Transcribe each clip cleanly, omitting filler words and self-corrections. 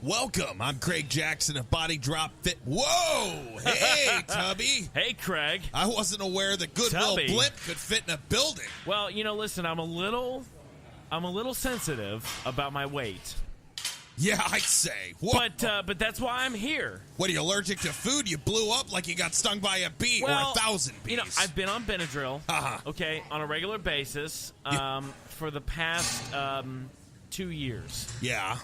Welcome. I'm Craig Jackson of Bodydrop Fit. Whoa! Hey, Tubby. Hey, Craig. I wasn't aware that Goodwill Tubby. Blimp could fit in a building. Well, listen, I'm a little sensitive about my weight. Yeah, I'd say. Whoa. But that's why I'm here. What, are you allergic to food? You blew up like you got stung by a bee or 1,000 bees. I've been on Benadryl, okay, on a regular basis for the past 2 years. Yeah.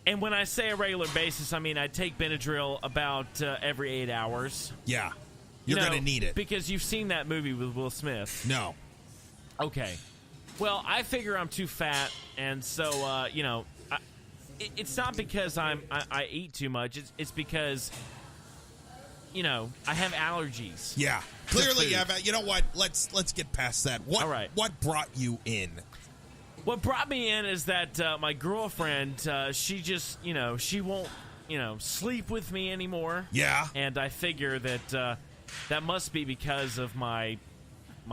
And when I say a regular basis, I mean I take Benadryl about every 8 hours. Yeah. You're going to need it. Because you've seen that movie with Will Smith. No. Okay. Well, I figure I'm too fat, and so, it's not because I eat too much. It's because, I have allergies. Yeah. Clearly, you know what? Let's get past that. All right. What brought you in? What brought me in is that my girlfriend, she just, she won't, sleep with me anymore. Yeah. And I figure that that must be because of my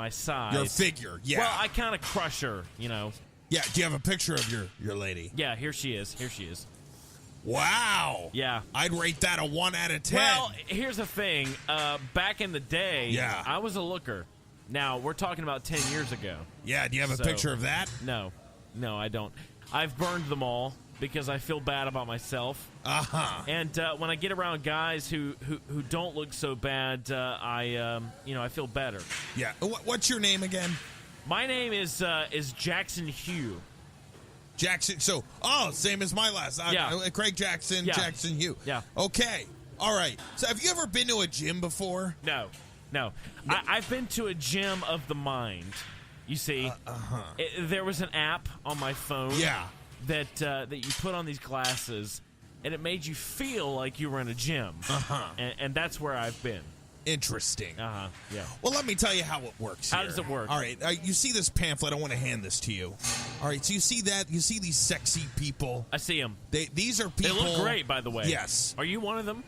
size. Your figure, yeah. Well, I kind of crush her, Yeah, do you have a picture of your lady? Yeah, here she is. Wow. Yeah. I'd rate that a 1 out of 10. Well, here's the thing. Back in the day, I was a looker. Now, we're talking about 10 years ago. Yeah, do you have a picture of that? No, I don't. I've burned them all because I feel bad about myself. Uh-huh. And when I get around guys who don't look so bad, I feel better. Yeah. What's your name again? My name is Jackson Hugh. Jackson. So, same as my last. Craig Jackson, Jackson Hugh. Yeah. Okay. All right. So, have you ever been to a gym before? No. I've been to a gym of the mind. You see, there was an app on my phone. Yeah. That you put on these glasses, and it made you feel like you were in a gym. And that's where I've been. Interesting. Yeah. Well, let me tell you how it works here. How does it work? All right. You see this pamphlet. I want to hand this to you. All right. So you see that? You see these sexy people? I see them. These are people. They look great, by the way. Yes. Are you one of them?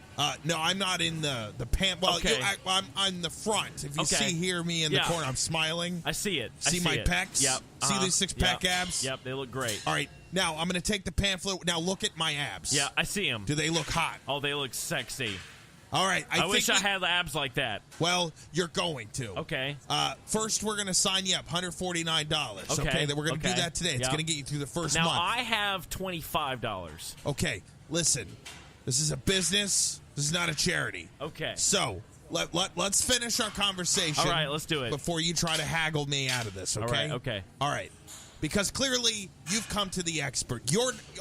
No, I'm not in the pamphlet. Well, okay. I'm in the front. If you see me in the corner, I'm smiling. I see it. See my pecs? Yep. See these six-pack abs? Yep, they look great. All right. Now, I'm going to take the pamphlet. Now, look at my abs. Yeah, I see them. Do they look hot? Oh, they look sexy. All right. I wish I had abs like that. Well, you're going to. Okay. First, we're going to sign you up, $149. Okay. We're going to do that today. It's going to get you through the first month. Now, I have $25. Okay. Listen, this is a business. This is not a charity. Okay. So, let's finish our conversation. All right, let's do it. Before you try to haggle me out of this, okay? Okay. All right. Because clearly, you've come to the expert.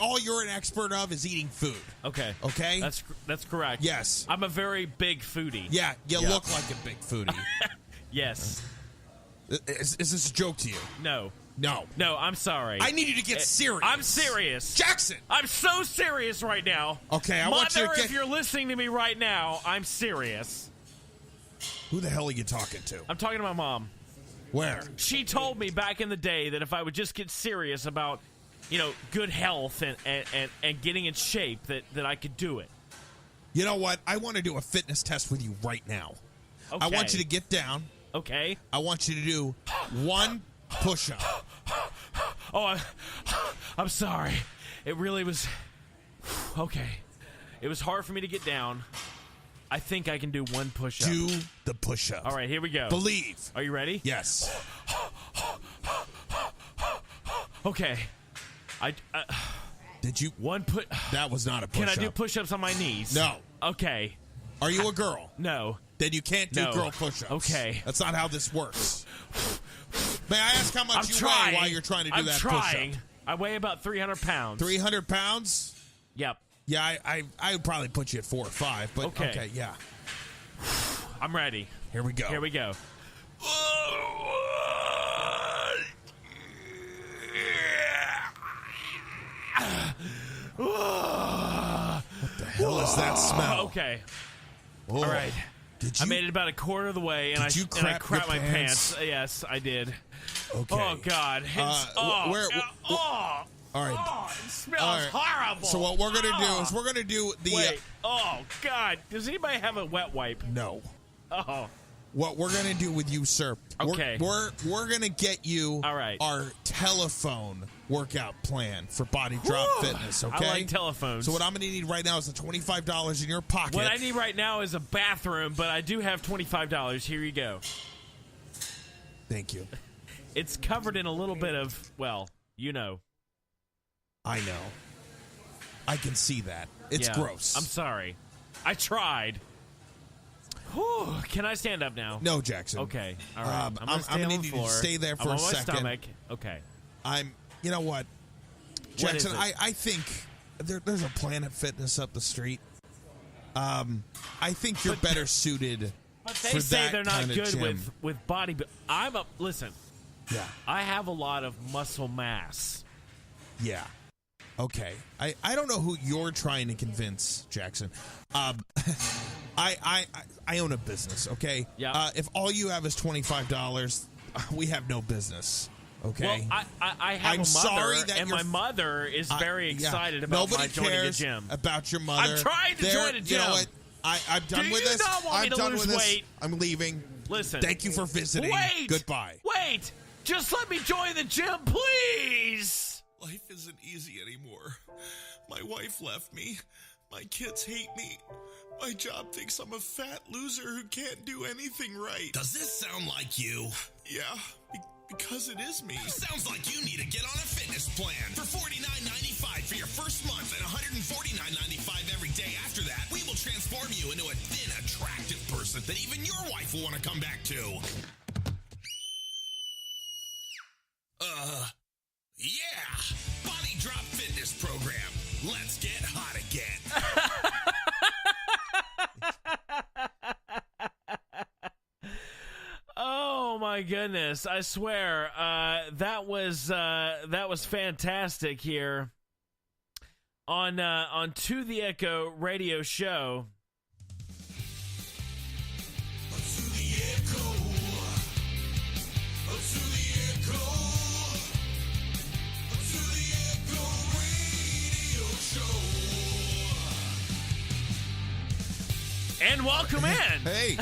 All you're an expert of is eating food. Okay. Okay? That's correct. Yes. I'm a very big foodie. Yeah, you look like a big foodie. Yes. Is this a joke to you? No. No, I'm sorry. I need you to get serious. I'm serious. Jackson! I'm so serious right now. Okay, I want you to Mother, if you're listening to me right now, I'm serious. Who the hell are you talking to? I'm talking to my mom. Where? She told me back in the day that if I would just get serious about, good health and getting in shape, that I could do it. You know what? I want to do a fitness test with you right now. Okay. I want you to get down. Okay. I want you to do one push-up. Oh, I'm sorry. It really was... Okay. It was hard for me to get down. I think I can do one push-up. Do the push-up. All right, here we go. Believe. Are you ready? Yes. Okay. Did you... That was not a push-up. Can I do push-ups on my knees? No. Okay. Are you a girl? No. Then you can't do girl push-ups. Okay. That's not how this works. May I ask how much you weigh while you're trying to do that push-up? push-up? I weigh about 300 pounds. 300 pounds? Yep. Yeah, I would probably put you at 4 or 5, but okay, yeah. I'm ready. Here we go. Here we go. What the hell is that smell? Okay. Oh. All right. I made it about a quarter of the way, and I crap my pants. Yes, I did. Okay. Oh God. All right. Oh, it smells horrible. So what we're gonna do is we're gonna do the. Wait. Oh God. Does anybody have a wet wipe? No. Oh. what we're going to do with you, sir. Okay. We're going to get you All right. our telephone workout plan for Bodydrop Fitness, okay? I like telephones. So what I'm going to need right now is the $25 in your pocket. What I need right now is a bathroom, but I do have $25. Here you go. Thank you. It's covered in a little bit of, well, you know. I know. I can see that. It's gross. I'm sorry. I tried. Whew. Can I stand up now? No, Jackson. Okay. All right. I'm going to stay I'm on gonna the need floor. you to stay there for I'm a on my second. stomach. Okay. You know what? Jackson, What is it? I think there's a Planet Fitness up the street. I think you're better suited But for they say that they're not kind of good gym. with body. Listen. Yeah. I have a lot of muscle mass. Yeah. Okay. I don't know who you're trying to convince, Jackson. I own a business, okay? Yeah. If all you have is $25, we have no business. Okay. Well, I have I'm a mother, sorry that and you're- my mother is very excited about Nobody my joining a cares gym. about your mother. I'm trying to join a gym. You know what? I'm done Do with you this. not want I'm me to done lose with this. weight? I'm leaving. Listen. Thank you for visiting. Wait. Goodbye. Wait. Just let me join the gym, please. Life isn't easy anymore. My wife left me. My kids hate me. My job thinks I'm a fat loser who can't do anything right. Does this sound like you? Yeah, because it is me. Sounds like you need to get on a fitness plan. For $49.95 for your first month and $149.95 every day after that, we will transform you into a thin, attractive person that even your wife will want to come back to. Yeah! Bodydrop Fitness Program. Let's get hot again. Oh my goodness! I swear, that was fantastic here on To the Echo radio show. And welcome in. Hey.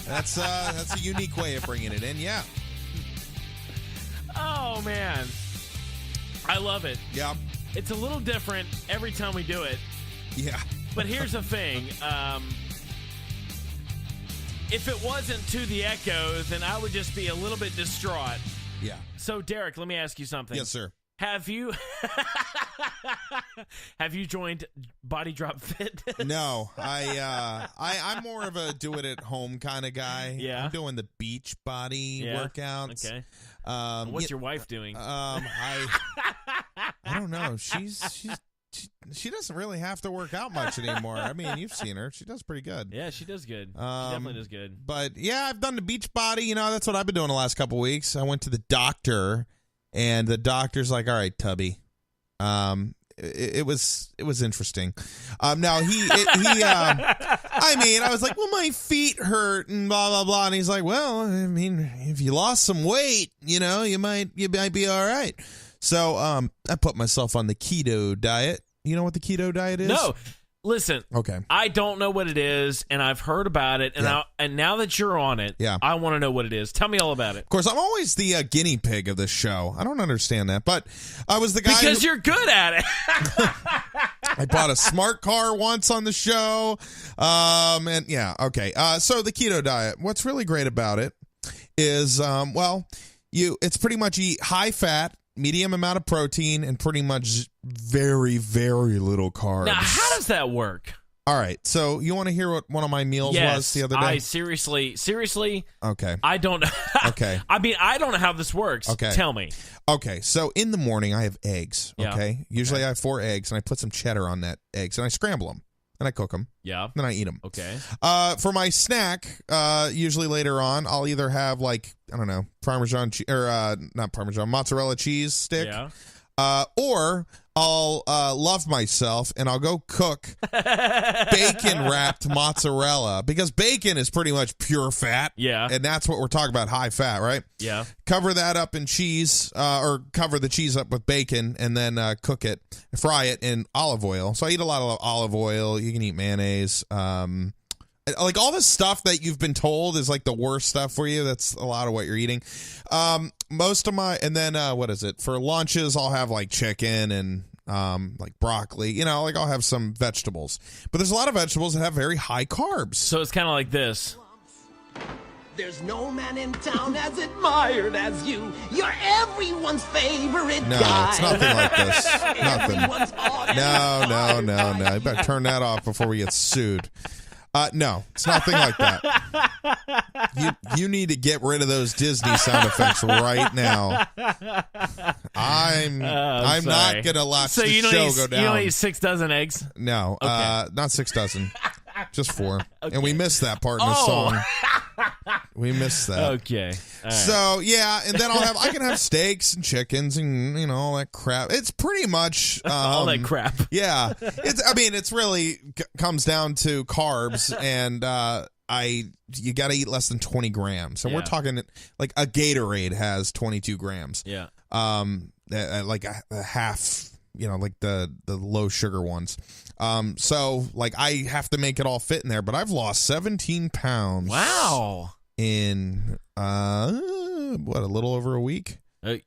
That's a unique way of bringing it in. Yeah. Oh man, I love it. Yeah. It's a little different every time we do it. Yeah. But here's the thing. If it wasn't To the Echo, then I would just be a little bit distraught. Yeah. So, Derek, let me ask you something. Yes, sir. Have you joined Bodydrop Fitness? No, I'm more of a do it at home kind of guy. Yeah. I'm doing the beach body workouts. Okay. What's your wife doing? I don't know. She doesn't really have to work out much anymore. I mean, you've seen her. She does pretty good. Yeah, she does good. She definitely does good. But yeah, I've done the beach body. You know, that's what I've been doing the last couple weeks. I went to the doctor, and the doctor's like, "All right, Tubby." It was interesting. Now I mean, I was like, "Well, my feet hurt," and blah blah blah. And he's like, "Well, I mean, if you lost some weight, you know, you might be all right." So I put myself on the keto diet. You know what the keto diet is? No. Listen, okay. I don't know what it is, and I've heard about it, and and now that you're on it, I want to know what it is. Tell me all about it. Of course, I'm always the guinea pig of this show. I don't understand that, but I was the guy because you're good at it. I bought a smart car once on the show, and yeah, okay. So the keto diet. What's really great about it is, it's pretty much eat high fat, medium amount of protein, and pretty much very, very little carbs. Now, how does that work? All right, so you want to hear what one of my meals was the other day? I seriously. Okay. I don't know. Okay. I mean, I don't know how this works. Okay. Tell me. Okay, so in the morning, I have eggs, Yeah. okay? Usually I have 4 eggs, and I put some cheddar on that eggs, and I scramble them, and I cook them. Yeah. Then I eat them. Okay. For my snack, usually later on, I'll either have mozzarella cheese stick. Yeah. Or I'll love myself and I'll go cook bacon wrapped mozzarella, because bacon is pretty much pure fat. Yeah. And that's what we're talking about, high fat, right? Yeah. Cover that up in cheese, or cover the cheese up with bacon, and then fry it in olive oil. So I eat a lot of olive oil. You can eat mayonnaise. Like all the stuff that you've been told is like the worst stuff for you. That's a lot of what you're eating. Most of my, and then what is it? For lunches, I'll have like chicken and like broccoli. You know, like I'll have some vegetables. But there's a lot of vegetables that have very high carbs. So it's kind of like this. There's no man in town as admired as you. You're everyone's favorite No, guy. it's nothing like this. Nothing. Everyone's on No. You better turn that off before we get sued. No, it's nothing like that. You need to get rid of those Disney sound effects right now. I'm not gonna let the show go down. You don't eat 6 dozen eggs? No, Okay. not 6 dozen, just 4. Okay. And we missed that part in the song. We missed that. Okay. All right. So yeah, and then I can have steaks and chickens and all that crap. It's pretty much all that crap. Yeah, it's really comes down to carbs, and you got to eat less than 20 grams. And we're talking like a Gatorade has 22 grams. Yeah. Like a half. Like the low sugar ones. So like I have to make it all fit in there, but I've lost 17 pounds. Wow. In a little over a week.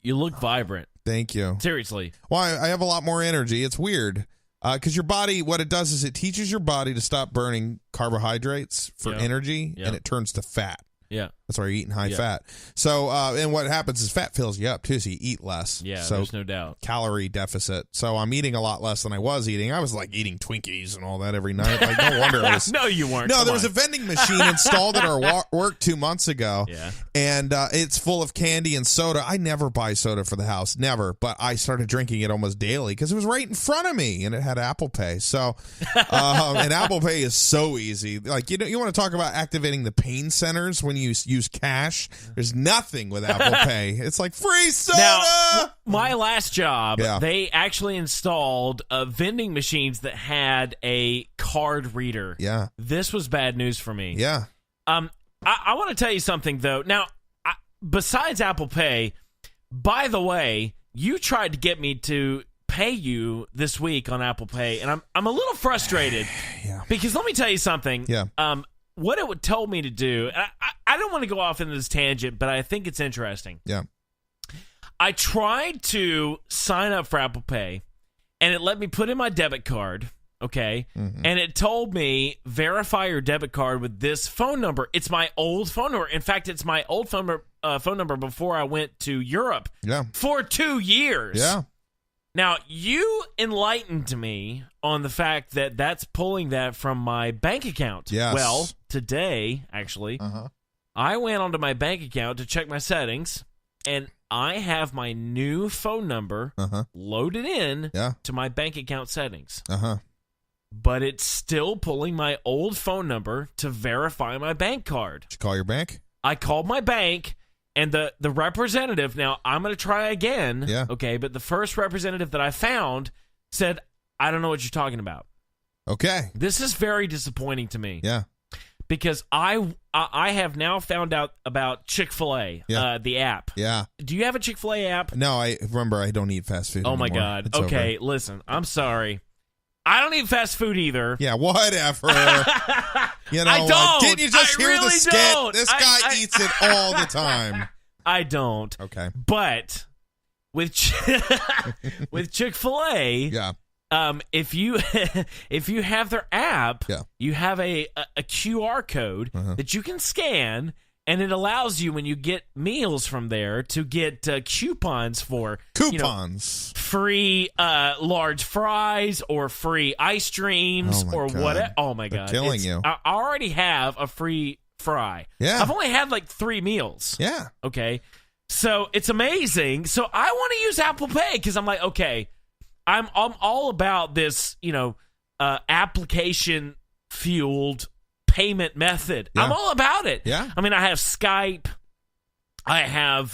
You look vibrant. Thank you. Seriously. Well, I have a lot more energy. It's weird. Because your body, what it does is it teaches your body to stop burning carbohydrates for energy, and it turns to fat. Yeah. That's why you're eating high fat. So, and what happens is fat fills you up too, so you eat less. Yeah, so there's no doubt. Calorie deficit. So I'm eating a lot less than I was eating. I was like eating Twinkies and all that every night. Like, no wonder I was. No, you weren't. No, Come there was on. a vending machine installed at our work 2 months ago. Yeah. And it's full of candy and soda. I never buy soda for the house. Never. But I started drinking it almost daily because it was right in front of me and it had Apple Pay. So, and Apple Pay is so easy. Like, you want to talk about activating the pain centers when you use cash? There's nothing with Apple Pay. It's like free soda. Now, my last job, Yeah. they actually installed vending machines that had a card reader. Yeah. This was bad news for me. Yeah. I want to tell you something, though. Now, besides Apple Pay, by the way, you tried to get me to pay you this week on Apple Pay, and I'm a little frustrated. Yeah. Because let me tell you something. Yeah. What it would tell me to do, I don't want to go off into this tangent, but I think it's interesting. Yeah. I tried to sign up for Apple Pay, and it let me put in my debit card, okay? Mm-hmm. And it told me, verify your debit card with this phone number. It's my old phone number. In fact, it's my old phone number before I went to Europe for 2 years. Yeah. Now, you enlightened me on the fact that that's pulling that from my bank account. Yes. Well, today, actually, I went onto my bank account to check my settings, and I have my new phone number loaded in to my bank account settings. But it's still pulling my old phone number to verify my bank card. Did you call your bank? I called my bank. And the representative, now I'm going to try again, okay, but the first representative that I found said, I don't know what you're talking about. Okay. This is very disappointing to me. Yeah. Because I have now found out about Chick-fil-A, the app. Yeah. Do you have a Chick-fil-A app? No, I don't eat fast food Oh, my anymore. God. It's Okay, over. listen, I'm sorry. I don't eat fast food either. Yeah, whatever. I don't. Didn't you just I hear really the skit? don't. This guy eats it all the time. I don't. Okay. But with with Chick-fil-A, if you have their app, you have a QR code that you can scan, and it allows you, when you get meals from there, to get coupons for free large fries or free ice creams or whatever. Oh my God, they're killing you. I already have a free fry. Yeah, I've only had like 3 meals. Yeah. Okay. So it's amazing. So I want to use Apple Pay because I'm like, okay, I'm all about this, application fueled payment method. Yeah. I'm all about it. Yeah. I mean, I have Skype. I have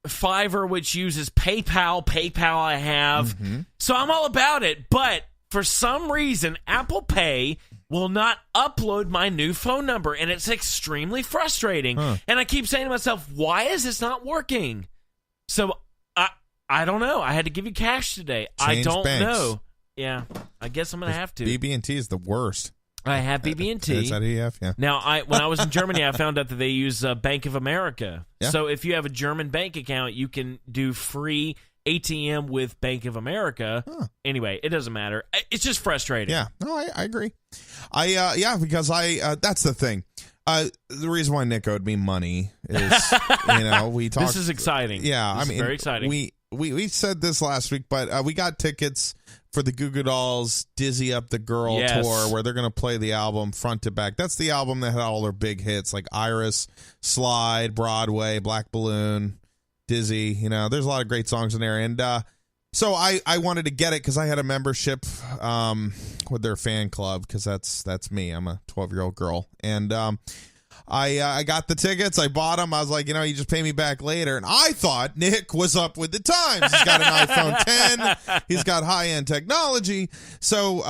Fiverr, which uses PayPal. PayPal I have. So I'm all about it. But for some reason, Apple Pay will not upload my new phone number, and it's extremely frustrating. And I keep saying to myself, why is this not working? So I don't know. I had to give you cash today. I don't know. Yeah, I guess I'm going to have to. BB&T is the worst. I have BB&T. Is that who you have? Yeah. Now, when I was in Germany, I found out that they use Bank of America. Yeah. So if you have a German bank account, you can do free ATM with Bank of America. Huh. Anyway, it doesn't matter. It's just frustrating. Yeah. No, I agree. Because that's the thing. The reason why Nick owed me money is, we talked. This is exciting. Yeah. This is very exciting. We said this last week, but we got tickets for the Goo Goo Dolls Dizzy Up the Girl tour, where they're going to play the album front to back. That's the album that had all their big hits like Iris, Slide, Broadway, Black Balloon, Dizzy. There's a lot of great songs in there. And so I wanted to get it because I had a membership with their fan club, because that's me. I'm a 12-year-old girl. And I got the tickets. I bought them. I was like, you just pay me back later. And I thought Nick was up with the times. He's got an iPhone 10. He's got high-end technology. So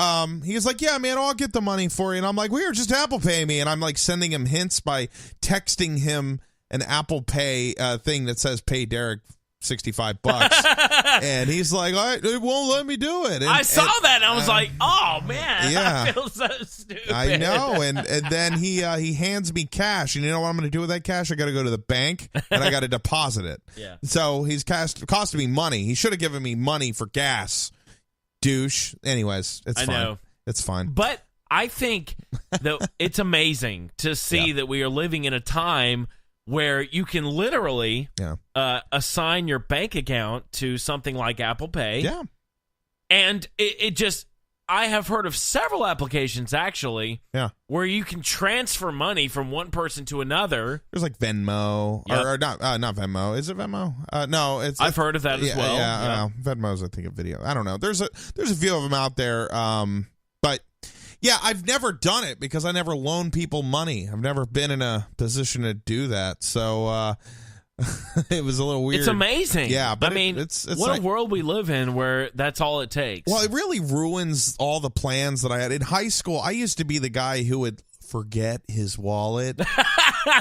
he was like, yeah, man, I'll get the money for you. And I'm like, well, just Apple Pay me. And I'm like sending him hints by texting him an Apple Pay thing that says pay Derek $65. And he's like, it won't let me do it. And, I saw that and I was like, oh man, yeah. I feel so stupid. I know. And then he hands me cash. And you know what I'm going to do with that cash? I got to go to the bank and I got to deposit it. Yeah. So he's costing me money. He should have given me money for gas. Douche. Anyways, it's fine. I know. It's fine. But I think that it's amazing to see that we are living in a time where you can literally assign your bank account to something like Apple Pay. Yeah. And it just, I have heard of several applications, actually, where you can transfer money from one person to another. There's like Venmo, or not Venmo. Is it Venmo? No, it's. I've heard of that as well. Yeah. Venmo's, I think, a video. I don't know. There's a few of them out there, but... Yeah, I've never done it because I never loan people money. I've never been in a position to do that. So it was a little weird. It's amazing. Yeah, but it's what a world we live in where that's all it takes. Well, it really ruins all the plans that I had. In high school, I used to be the guy who would forget his wallet.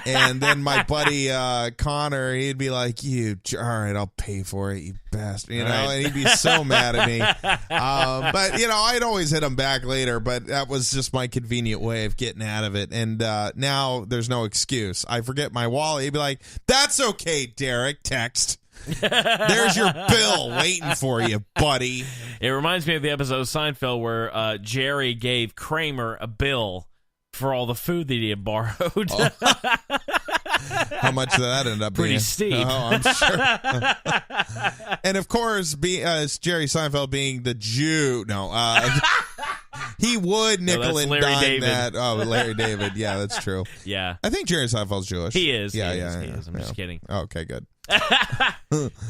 And then my buddy Connor, he'd be like, all right, I'll pay for it, you bastard. And he'd be so mad at me. But, I'd always hit him back later, but that was just my convenient way of getting out of it. And now there's no excuse. I forget my wallet. He'd be like, that's okay, Derek, text. There's your bill waiting for you, buddy. It reminds me of the episode of Seinfeld where Jerry gave Kramer a bill for all the food that he had borrowed. Oh. How much did that end up being? Pretty steep. Oh, I'm sure. And of course, Jerry Seinfeld being the Jew. No, he would nickel and dime that. Oh, Larry David. Yeah, that's true. Yeah. I think Jerry Seinfeld's Jewish. He is. Yeah, he is. I'm just kidding. Okay, good.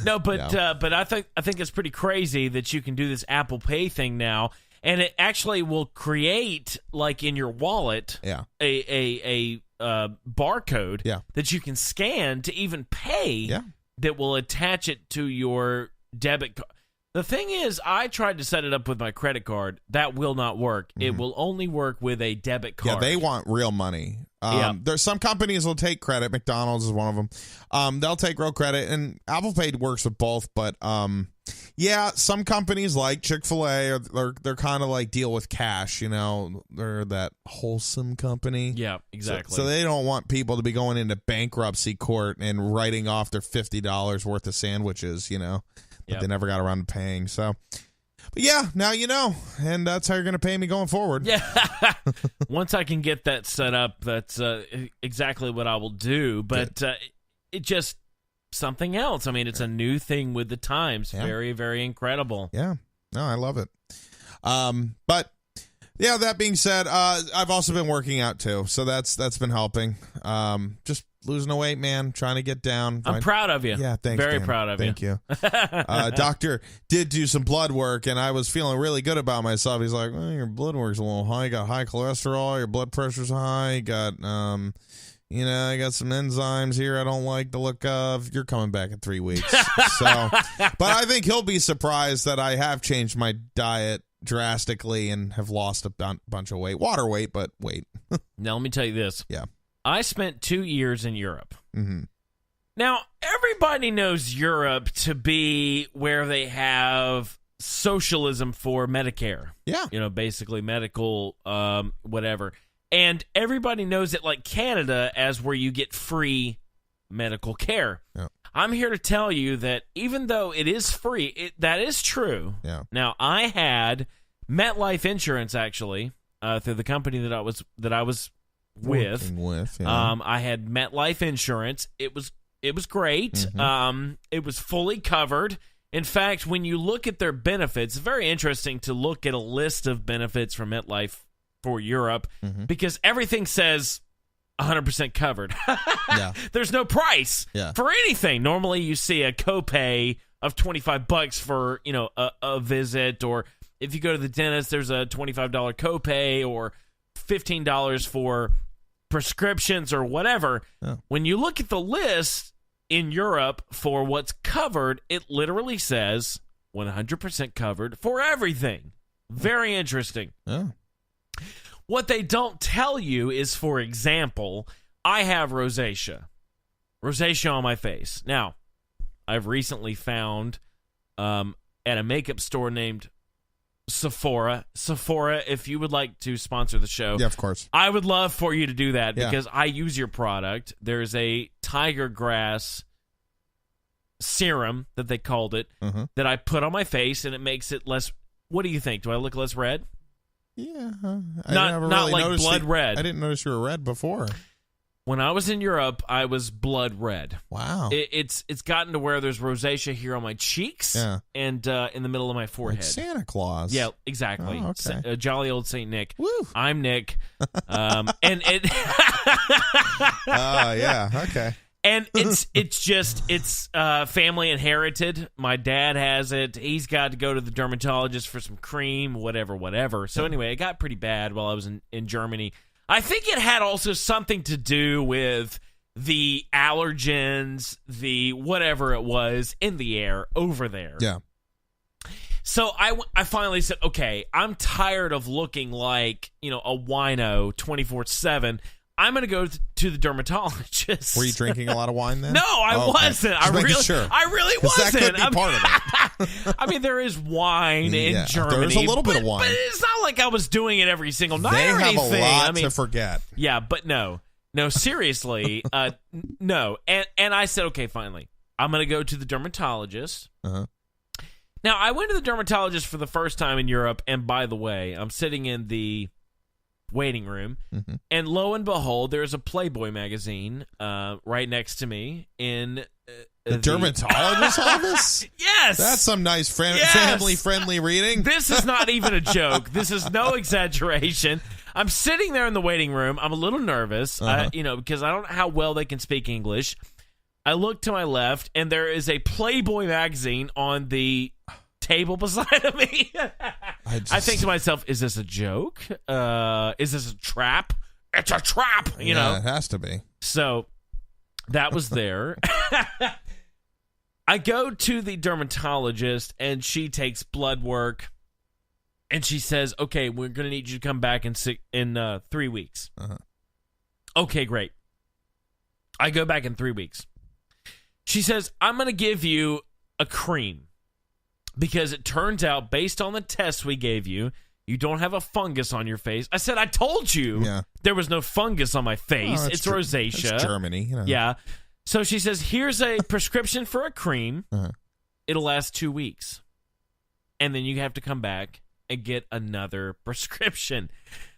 No, but I think it's pretty crazy that you can do this Apple Pay thing now. And it actually will create, like in your wallet, a barcode that you can scan to even pay that will attach it to your debit card. The thing is, I tried to set it up with my credit card. That will not work. Mm-hmm. It will only work with a debit card. Yeah, they want real money. There's some companies will take credit. McDonald's is one of them. They'll take real credit, and Apple Pay works with both. But some companies like Chick-fil-A, they're kind of like deal with cash. They're that wholesome company. Yeah, exactly. So they don't want people to be going into bankruptcy court and writing off their $50 worth of sandwiches. That they never got around to paying. So. But yeah, now you know, and that's how you're going to pay me going forward. Yeah. Once I can get that set up, that's exactly what I will do. But it just something else. I mean, it's a new thing with the times. Yeah. Very, very incredible. Yeah. No, I love it. But yeah, that being said, I've also been working out too, so that's been helping. Just losing the weight, man. Trying to get down. I'm proud of you. Yeah, thanks. Very Dan. proud of Thank you. Doctor did do some blood work, and I was feeling really good about myself. He's like, well, your blood work's a little high. You got high cholesterol. Your blood pressure's high. You got, I got some enzymes here I don't like the look of. You're coming back in 3 weeks. But I think he'll be surprised that I have changed my diet drastically and have lost a bunch of weight. Water weight, but weight. Now, let me tell you this. Yeah. I spent 2 years in Europe. Mm-hmm. Now, everybody knows Europe to be where they have socialism for Medicare. Yeah. Basically medical, whatever. And everybody knows it like Canada as where you get free medical care. Yeah. I'm here to tell you that even though it is free, that is true. Yeah. Now, I had MetLife insurance actually through the company that I was with. Yeah. I had MetLife insurance. It was great. Mm-hmm. It was fully covered. In fact, when you look at their benefits, it's very interesting to look at a list of benefits from MetLife for Europe because everything says 100% covered. Yeah. There's no price for anything. Normally you see a copay of $25 for, a visit, or if you go to the dentist, there's a $25 copay or $15 for prescriptions or whatever. Yeah. When you look at the list in Europe for what's covered, it literally says 100% covered for everything. Very interesting. Yeah. What they don't tell you is, for example, I have rosacea on my face. Now, I've recently found at a makeup store named Sephora, if you would like to sponsor the show. Yeah, of course. I would love for you to do that because I use your product. There's a tiger grass serum that they called it that I put on my face, and it makes it less. What do you think? Do I look less red? Yeah. Not like blood red. I didn't notice you were red before. When I was in Europe, I was blood red. Wow. It's gotten to where there's rosacea here on my cheeks and in the middle of my forehead. Like Santa Claus. Yeah, exactly. Oh, okay. Jolly old Saint Nick. Woo. I'm Nick. And it. Oh, yeah. Okay. And it's family inherited. My dad has it. He's got to go to the dermatologist for some cream, whatever. So anyway, it got pretty bad while I was in Germany. I think it had also something to do with the allergens, the whatever it was in the air over there. Yeah. So I finally said, okay, I'm tired of looking like, a wino 24/7. I'm going to go to the dermatologist. Were you drinking a lot of wine then? No, I wasn't. Just making sure. I really wasn't. That could be part of it. I mean, there is wine in Germany. There's a little bit of wine. But it's not like I was doing it every single night They or have anything. a lot to forget. Yeah, but no, seriously, no. And I said, okay, finally, I'm going to go to the dermatologist. Uh-huh. Now, I went to the dermatologist for the first time in Europe, and by the way, I'm sitting in the waiting room, and lo and behold, there's a Playboy magazine right next to me in the dermatologist's office. Yes, that's some nice family-friendly reading. This is not even a joke. This is no exaggeration. I'm sitting there in the waiting room. I'm a little nervous, because I don't know how well they can speak English. I look to my left, and there is a Playboy magazine on the table beside of me. I think to myself, is this a joke? Is this a trap? It's a trap, you know? It has to be. So that was there. I go to the dermatologist, and she takes blood work, and she says, okay, we're going to need you to come back in 3 weeks. Okay, great. I go back in 3 weeks. She says, I'm going to give you a cream. Because it turns out, based on the tests we gave you, you don't have a fungus on your face. I said, I told you there was no fungus on my face. Oh, it's rosacea. It's Germany. Yeah. So she says, here's a prescription for a cream. It'll last 2 weeks. And then you have to come back and get another prescription.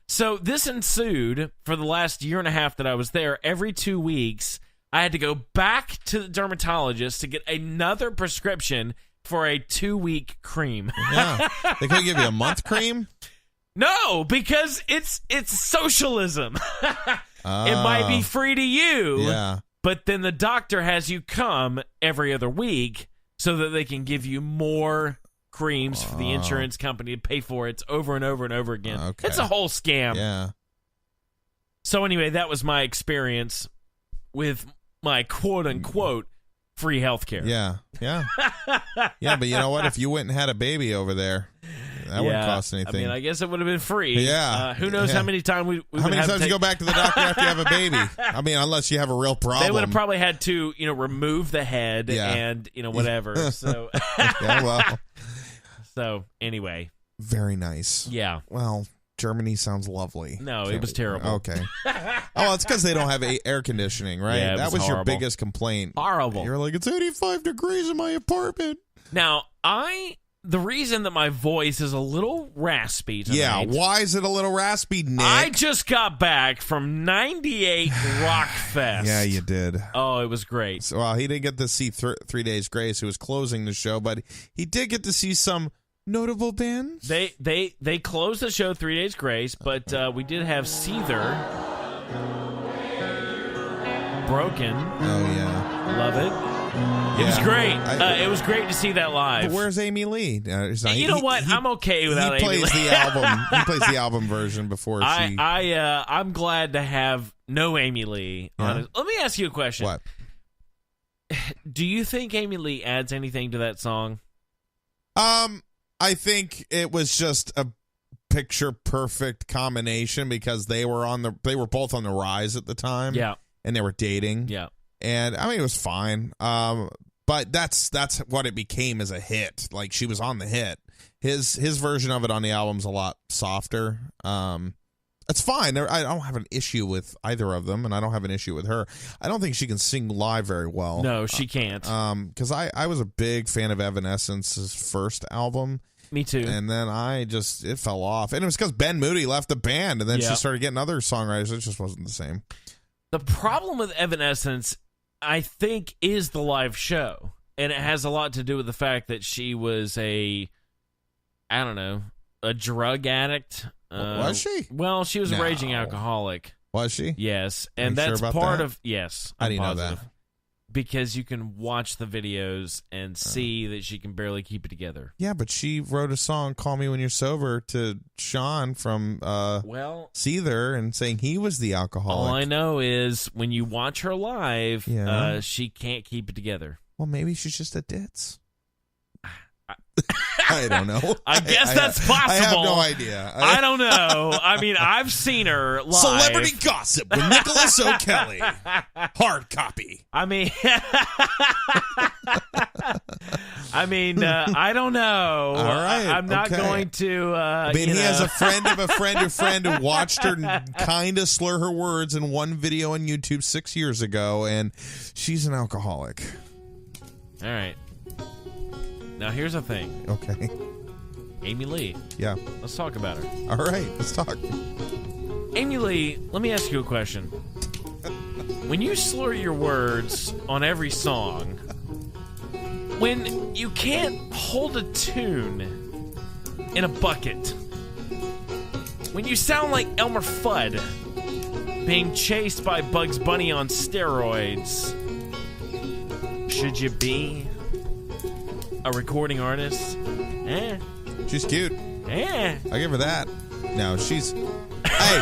So this ensued for the last year and a half that I was there. Every 2 weeks, I had to go back to the dermatologist to get another prescription for a 2-week cream. Yeah. They couldn't give you a month cream? No, because it's socialism. It might be free to you, but then the doctor has you come every other week so that they can give you more creams for the insurance company to pay for it over and over and over again. Okay. It's a whole scam. Yeah. So anyway, that was my experience with my quote-unquote free healthcare. Yeah. Yeah, but you know what? If you went and had a baby over there, that wouldn't cost anything. I mean, I guess it would have been free. Yeah. Who knows how many times how many times you go back to the doctor after you have a baby? I mean, unless you have a real problem. They would have probably had to, remove the head and, whatever. So yeah, well. So, anyway. Very nice. Yeah. Well, Germany sounds lovely. No, it was terrible. Okay. Oh, it's because they don't have air conditioning, right? Yeah, that was your horrible. biggest complaint. Horrible. You're like, it's 85 degrees in my apartment. Now, the reason that my voice is a little raspy tonight. Yeah, why is it a little raspy, Nick? I just got back from 98 Rock Fest. Yeah, you did. Oh, it was great. So, well, he didn't get to see 3 Days Grace, who was closing the show, but he did get to see some notable bands. They closed the show 3 Days Grace, but we did have Seether, Broken. Oh, yeah. Love it. It was great. It was great to see that live. But where's Amy Lee? You know what? I'm okay without Amy Lee. He plays the album. He plays the album version before she. I'm glad to have no Amy Lee on it. Let me ask you a question. What? Do you think Amy Lee adds anything to that song? I think it was just a picture perfect combination because they were both on the rise at the time. Yeah. And they were dating. Yeah. And I mean, it was fine. But that's what it became as a hit. Like, she was on the hit. His version of it on the album's a lot softer. It's fine. I don't have an issue with either of them, and I don't have an issue with her. I don't think she can sing live very well. No, she can't. Because I was a big fan of Evanescence's first album. Me too. And then it fell off. And it was because Ben Moody left the band, and then she started getting other songwriters. It just wasn't the same. The problem with Evanescence, I think, is the live show. And it has a lot to do with the fact that she was a drug addict. Was she? Well, she was a raging alcoholic. Was she? Yes. And that's part of, yes. I didn't know that. Because you can watch the videos and see that she can barely keep it together. Yeah, but she wrote a song, Call Me When You're Sober, to Sean from Seether and saying he was the alcoholic. All I know is when you watch her live, she can't keep it together. Well, maybe she's just a ditz. I don't know. I guess that's possible. I have no idea. I don't know. I mean, I've seen her live. Celebrity Gossip with Nicholas O'Kelly. Hard copy. I mean, I don't know. All right. I'm not going to. He has a friend of a friend of a friend who watched her kind of slur her words in one video on YouTube 6 years ago, and she's an alcoholic. All right. Now, here's the thing. Okay. Amy Lee. Yeah. Let's talk about her. All right. Let's talk. Amy Lee, let me ask you a question. When you slur your words on every song, when you can't hold a tune in a bucket, when you sound like Elmer Fudd being chased by Bugs Bunny on steroids, should you be a recording artist? She's cute. I'll give her that. No, she's... Hey!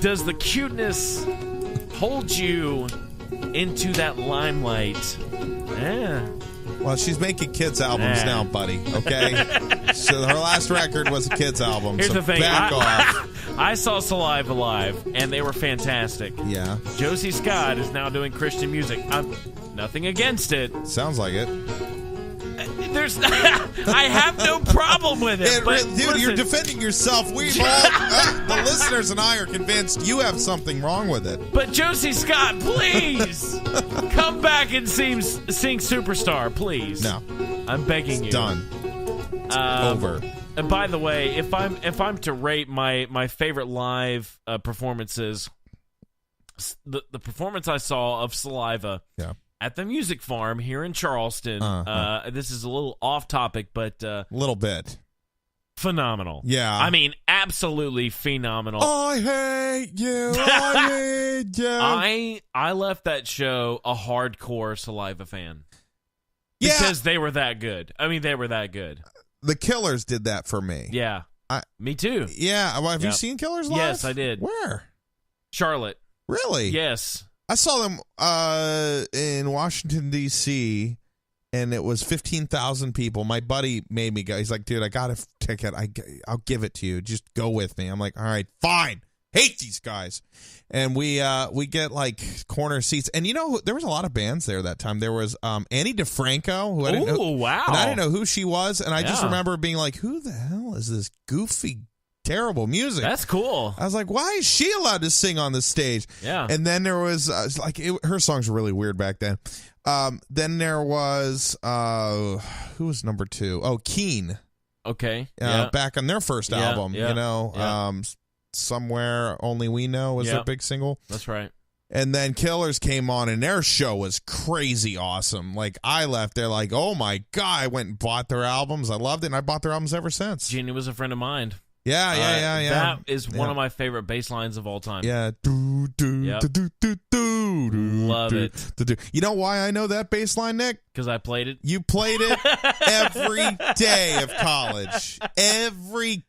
Does the cuteness hold you into that limelight? Well, she's making kids' albums now, buddy, okay? So her last record was a kids' album. Here's so the thing. Back off. I saw Saliva live, and they were fantastic. Yeah. Josie Scott is now doing Christian music. I'm nothing against it. Sounds like it. I have no problem with it. But dude, listen, you're defending yourself. We've all, the listeners and I are convinced you have something wrong with it. But Josie Scott, please come back and sing Superstar, please. No, I'm begging you. Done. Over. And by the way, if I'm to rate my favorite live performances, the performance I saw of Saliva. Yeah. At the Music Farm here in Charleston. This is a little off topic, but a little bit phenomenal. Yeah, I mean, absolutely phenomenal. I hate you. I hate you. I left that show a hardcore Saliva fan. Yeah, because they were that good. I mean, they were that good. The Killers did that for me. Yeah, me too. Yeah, well, have you seen Killers live? Yes, I did. Where? Charlotte. Really? Yes. I saw them in Washington, D.C., and it was 15,000 people. My buddy made me go. He's like, dude, I got a ticket. I'll give it to you. Just go with me. I'm like, all right, fine. hate these guys. And we get like corner seats. And there was a lot of bands there that time. There was Annie DeFranco, who I didn't know. Wow. And I didn't know who she was. And I just remember being like, who the hell is this goofy, terrible music? That's cool. I was like, why is she allowed to sing on the stage? Yeah. And then there was her songs were really weird back then. Then there was who was number 2? Oh, Keen. Okay. Back on their first album, Somewhere Only We Know was their big single. That's right. And then Killers came on, and their show was crazy awesome. Like, I left there like, oh my God, I went and bought their albums. I loved it, and I bought their albums ever since. Jeannie was a friend of mine. Yeah. That is one of my favorite bass lines of all time. Yeah. Love it. You know why I know that bass line, Nick? Because I played it. You played it every day of college. Every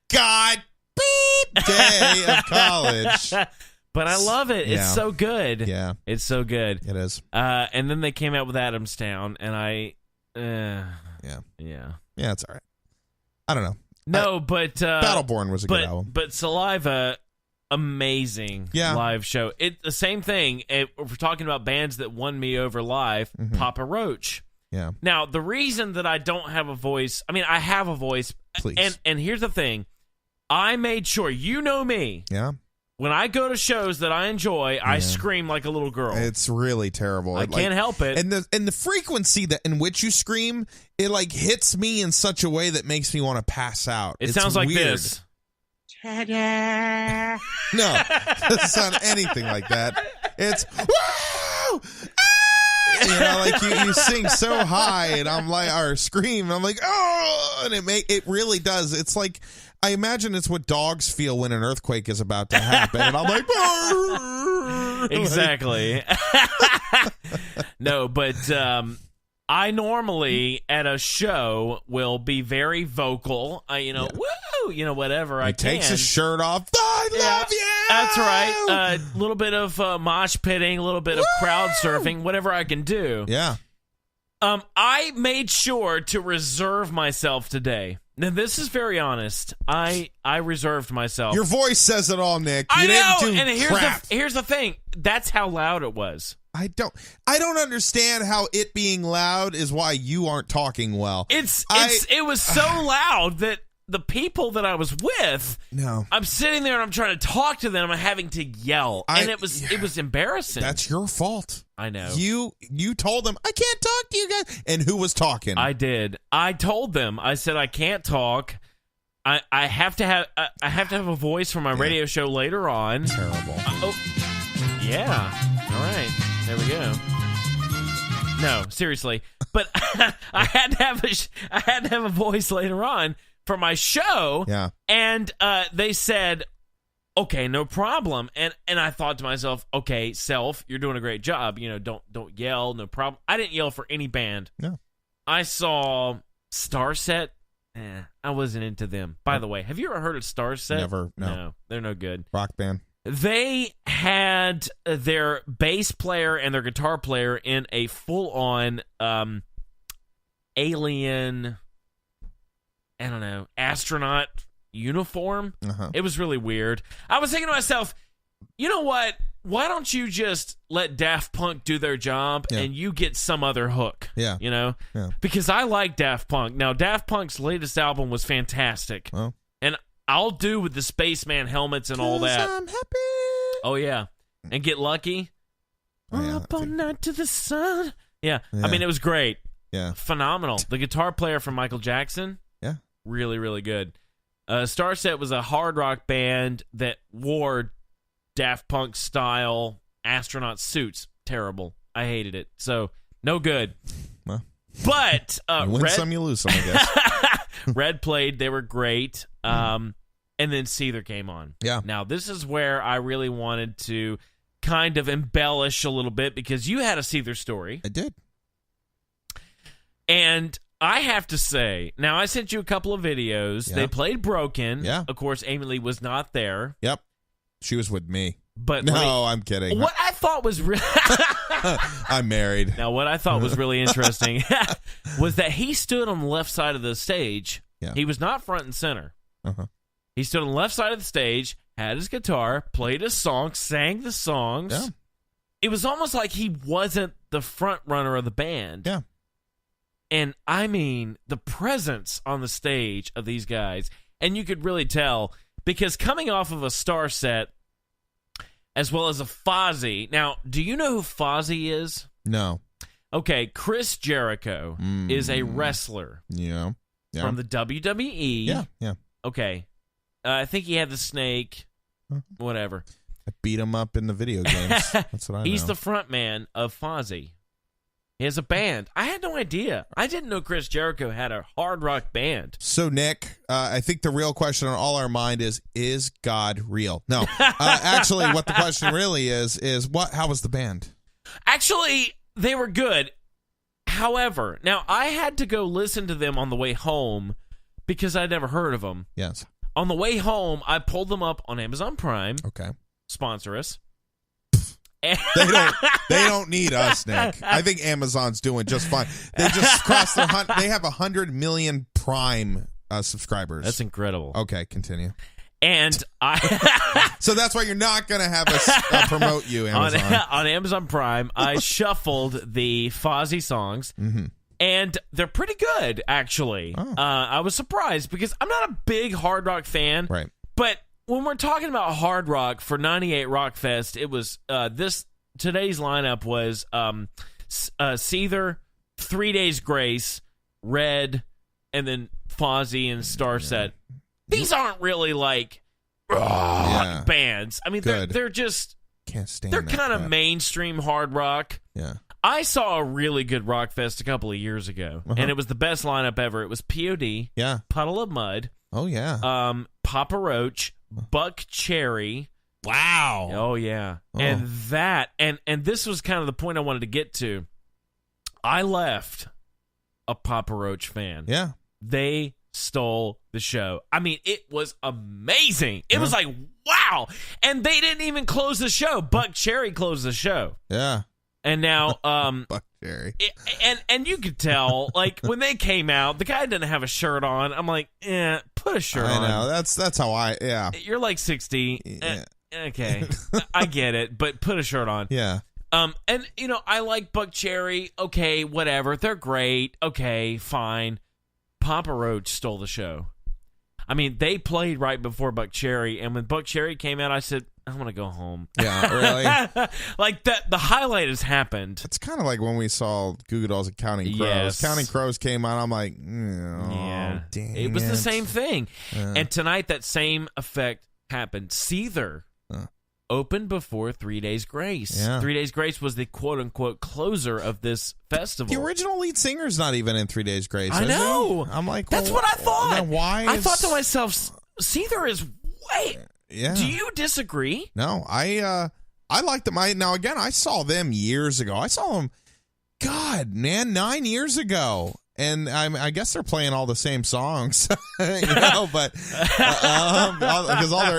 day of college. But I love it. It's so good. Yeah. It's so good. It is. And then they came out with Adamstown, and I... Yeah, it's all right. I don't know. No, but... Battleborn was a good album. But Saliva, amazing live show. The same thing, if we're talking about bands that won me over live, Papa Roach. Yeah. Now, the reason that I don't have a voice... I mean, I have a voice. Please. And here's the thing. I made sure, you know me. Yeah. When I go to shows that I enjoy, I scream like a little girl. It's really terrible. I can't help it. And the frequency in which you scream, it like hits me in such a way that makes me want to pass out. It sounds like weird. this. No, it doesn't sound anything like that. It's woo! Like you sing so high, and I'm like, or scream, and I'm like, oh, and it really does. It's like, I imagine it's what dogs feel when an earthquake is about to happen, and I'm like, exactly. No, but I normally at a show will be very vocal. Woo, whatever I can. Takes his shirt off. I love you. That's right. A little bit of mosh pitting, a little bit of crowd surfing, whatever I can do. Yeah. I made sure to reserve myself today. Now, this is very honest. I reserved myself. Your voice says it all, Nick. I know, didn't do and crap. here's the thing. That's how loud it was. I don't understand how it being loud is why you aren't talking well. It was so loud that the people that I was with, I'm sitting there and I'm trying to talk to them. I'm having to yell, and it was embarrassing. That's your fault. I know. You told them I can't talk to you guys, and who was talking? I did. I told them. I said I can't talk. I have to have a voice for my radio show later on. Terrible. Yeah. All right. There we go. No, seriously. But I had to have a voice later on for my show. Yeah. And they said, okay, no problem. And I thought to myself, okay, self, you're doing a great job. Don't yell, no problem. I didn't yell for any band. No. I saw Starset. I wasn't into them. By the way, have you ever heard of Starset? Never. No, they're no good. Rock band. They had their bass player and their guitar player in a full-on alien, I don't know, astronaut uniform. Uh-huh. It was really weird. I was thinking to myself, you know what? Why don't you just let Daft Punk do their job and you get some other hook? Yeah. Yeah. Because I like Daft Punk. Now, Daft Punk's latest album was fantastic. Oh. And I'll do with the spaceman helmets and all that. I'm happy. Oh, yeah. And Get Lucky. Up all night to the sun. Yeah. I mean, it was great. Yeah. Phenomenal. The guitar player from Michael Jackson. Yeah. Really, really good. Starset was a hard rock band that wore Daft Punk style astronaut suits. Terrible. I hated it. So, no good. Well, but you win some, you lose some, I guess. Red played. They were great. And then Seether came on. Yeah. Now, this is where I really wanted to kind of embellish a little bit because you had a Seether story. I did. And I have to say, now I sent you a couple of videos. Yeah. They played Broken. Yeah. Of course, Amy Lee was not there. Yep. She was with me. But no, I'm kidding. What I thought was really... I'm married. Now, what I thought was really interesting was that he stood on the left side of the stage. Yeah. He was not front and center. Uh-huh. He stood on the left side of the stage, had his guitar, played a song, sang the songs. Yeah. It was almost like he wasn't the front runner of the band. Yeah. And I mean, the presence on the stage of these guys, and you could really tell, because coming off of a Star set, as well as a Fozzie. Now, do you know who Fozzie is? No. Okay, Chris Jericho is a wrestler. Yeah. From the WWE. Yeah. Okay. I think he had the snake, whatever. I beat him up in the video games. That's what I know. He's the front man of Fozzie. He has a band. I had no idea. I didn't know Chris Jericho had a hard rock band. So, Nick, I think the real question on all our mind is God real? No. Actually, what the question really is how was the band? Actually, they were good. However, now I had to go listen to them on the way home because I'd never heard of them. Yes. On the way home, I pulled them up on Amazon Prime. Okay. Sponsor us. They don't need us, Nick. I think Amazon's doing just fine. They just crossed they have 100 million Prime subscribers. That's incredible. Okay, continue. And so that's why you're not going to have us promote you, Amazon. On Amazon Prime, I shuffled the Fozzie songs, and they're pretty good, actually. Oh. I was surprised because I'm not a big hard rock fan, right? But when we're talking about hard rock for 98 Rockfest, it was today's lineup was Seether, 3 Days Grace, Red, and then Fozzie and Starset. These aren't really like bands. I mean, they're just can't stand. They're kind of mainstream hard rock. Yeah. I saw a really good Rockfest a couple of years ago, and it was the best lineup ever. It was POD, Puddle of Mud, Papa Roach, Buck Cherry. Wow. Oh yeah. And this was kind of the point I wanted to get to. I left a Papa Roach fan. Yeah. They stole the show. I mean, it was amazing. It was like, wow. And they didn't even close the show. Buck Cherry closed the show. Yeah. And now Buck Cherry. And you could tell, like, when they came out, the guy didn't have a shirt on. I'm like, put a shirt on. I know. That's how You're like 60. Yeah. Okay. I get it, but put a shirt on. Yeah. And I like Buck Cherry. Okay, whatever. They're great. Okay, fine. Papa Roach stole the show. I mean, they played right before Buck Cherry, and when Buck Cherry came out, I said, I want to go home. Yeah, really? Like, the highlight has happened. It's kind of like when we saw Goo Goo Dolls and Counting Crows. Yes. Counting Crows came on, I'm like, dang it was the same thing. And tonight, that same effect happened. Seether opened before 3 Days Grace. Yeah. 3 Days Grace was the quote-unquote closer of this festival. The original lead singer's not even in 3 Days Grace. I know. I'm like, that's what I thought. Then why? I thought to myself, Seether is way. Yeah. Do you disagree? No, I liked them. Now again, I saw them years ago. I saw them, 9 years ago. And I guess they're playing all the same songs, but because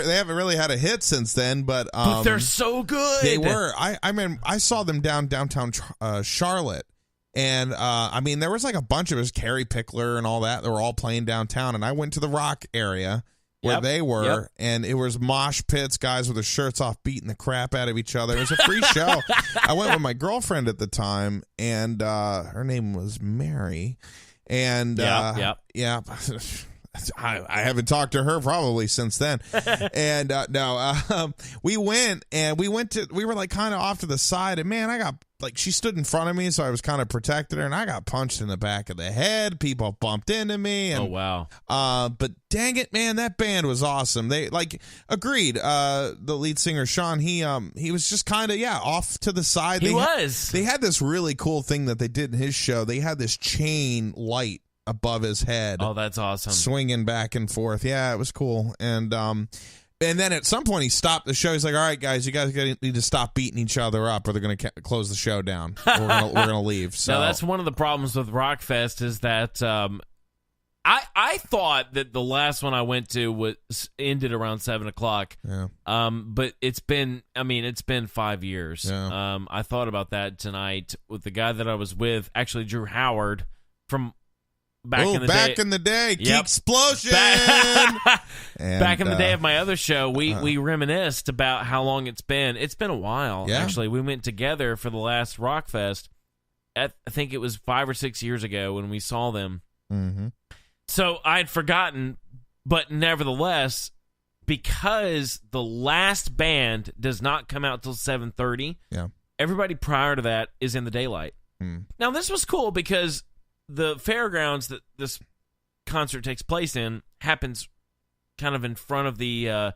they haven't really had a hit since then. But they're so good. They were. I saw them downtown Charlotte, and there was like a bunch of us, Carrie Pickler and all that. They were all playing downtown, and I went to the Rock area where they were, and it was mosh pits, guys with their shirts off, beating the crap out of each other. It was a free show. I went with my girlfriend at the time, and her name was Mary, and I haven't talked to her probably since then. And we went we were like kind of off to the side, and man, I got like, she stood in front of me, so I was kind of protected her, and I got punched in the back of the head. People bumped into me. And, oh, wow. But dang it, man, that band was awesome. They, agreed. The lead singer, Sean, he was just kind of, off to the side. They had this really cool thing that they did in his show. They had this chain light above his head. Oh, that's awesome. Swinging back and forth. Yeah, it was cool. And then at some point he stopped the show. He's like, all right, guys, you guys need to stop beating each other up or they're going to close the show down. We're going to leave. So now, that's one of the problems with Rockfest is that I thought that the last one I went to ended around 7 o'clock. Yeah. But it's been 5 years. Yeah. I thought about that tonight with the guy that I was with, actually Drew Howard from back in the back day. in the day. Yep. Explosion. Back in the day of my other show, we reminisced about how long it's been. It's been a while, actually. We went together for the last Rockfest. I think it was 5 or 6 years ago when we saw them. Mm-hmm. So I'd forgotten, but nevertheless, because the last band does not come out till 7:30, everybody prior to that is in the daylight. Now, this was cool because the fairgrounds that this concert takes place in happens kind of in front of the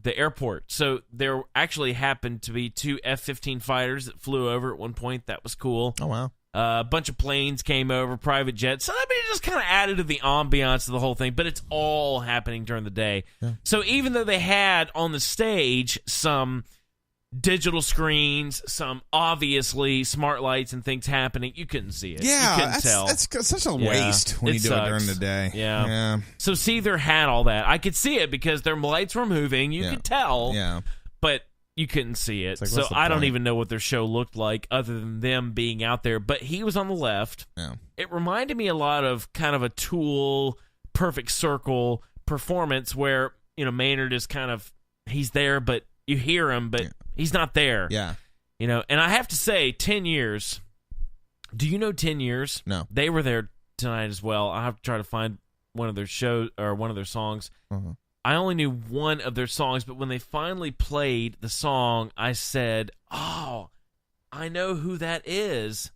airport. So there actually happened to be 2 F-15 fighters that flew over at one point. That was cool. Oh, wow. A bunch of planes came over, private jets. So I mean, it just kind of added to the ambiance of the whole thing, but it's all happening during the day. Yeah. So even though they had on the stage some digital screens, some obviously smart lights and things happening, you couldn't see it. Yeah, you couldn't tell. That's such a waste when you do it during the day. Yeah. So Seether had all that. I could see it because their lights were moving. You could tell. Yeah. But you couldn't see it. Like, so I don't even know what their show looked like other than them being out there. But he was on the left. Yeah. It reminded me a lot of kind of a Tool, Perfect Circle performance where, Maynard is kind of, he's there, but you hear him, but he's not there. Yeah. And I have to say, 10 years. Do you know 10 years? No. They were there tonight as well. I'll have to try to find one of their shows or one of their songs. Uh-huh. I only knew one of their songs, but when they finally played the song, I said, "Oh, I know who that is."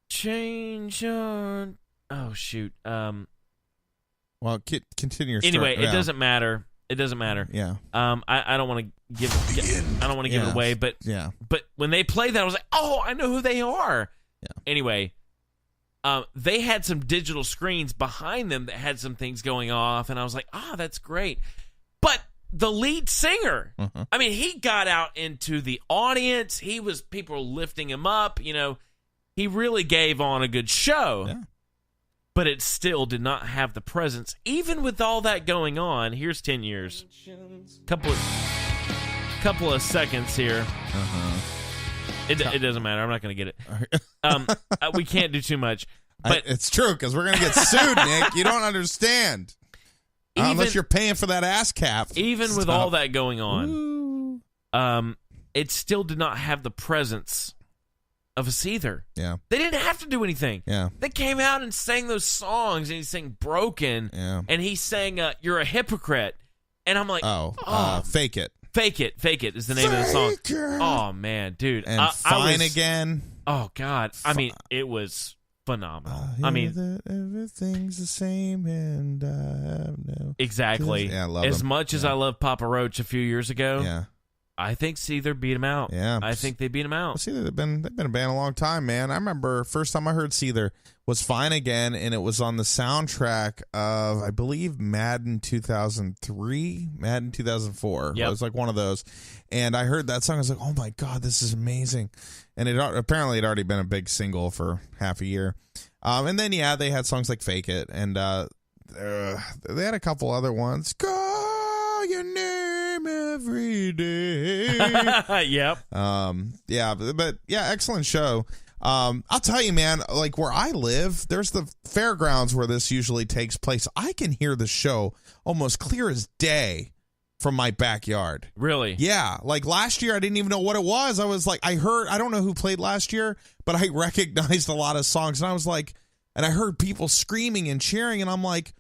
Change on. Oh shoot. Well, continue your anyway, story. It doesn't matter. It doesn't matter. Yeah. I don't want to give it away, but when they played that, I was like, "Oh, I know who they are." Yeah. Anyway, they had some digital screens behind them that had some things going off, and I was like, that's great. But the lead singer, I mean, he got out into the audience. People were lifting him up. He really gave on a good show. Yeah. But it still did not have the presence. Even with all that going on, here's 10 years. Couple of seconds here. It doesn't matter. I'm not going to get it. We can't do too much. But it's true, because we're going to get sued, Nick. You don't understand. Unless you're paying for that ass cap. Even with all that going on, it still did not have the presence of a Seether. Yeah. They didn't have to do anything. Yeah. They came out and sang those songs, and he sang Broken. Yeah. And he sang You're a Hypocrite. And I'm like, Fake It. Fake It is the name of the song. Oh, man, dude. And Fine Again. Oh, God. I mean, it was phenomenal. I mean, that everything's the same, and I have no. Exactly. Yeah, I love as him. much as I loved Papa Roach a few years ago, I think Seether beat him out. Yeah. I think they beat him out. Well, Seether, they've been a band a long time, man. I remember first time I heard Seether was Fine Again, and it was on the soundtrack of, I believe, Madden 2003, Madden 2004. Yep. It was like one of those. And I heard that song. I was like, oh, my God, this is amazing. And apparently it had already been a big single for half a year. And then, they had songs like Fake It. And they had a couple other ones. Call your name every day. Yep. But excellent show. I'll tell you, man, like where I live, there's the fairgrounds where this usually takes place. I can hear the show almost clear as day from my backyard. Really? Yeah. Like last year, I didn't even know what it was. I was like, I don't know who played last year, but I recognized a lot of songs. And I was like, and I heard people screaming and cheering. And I'm like,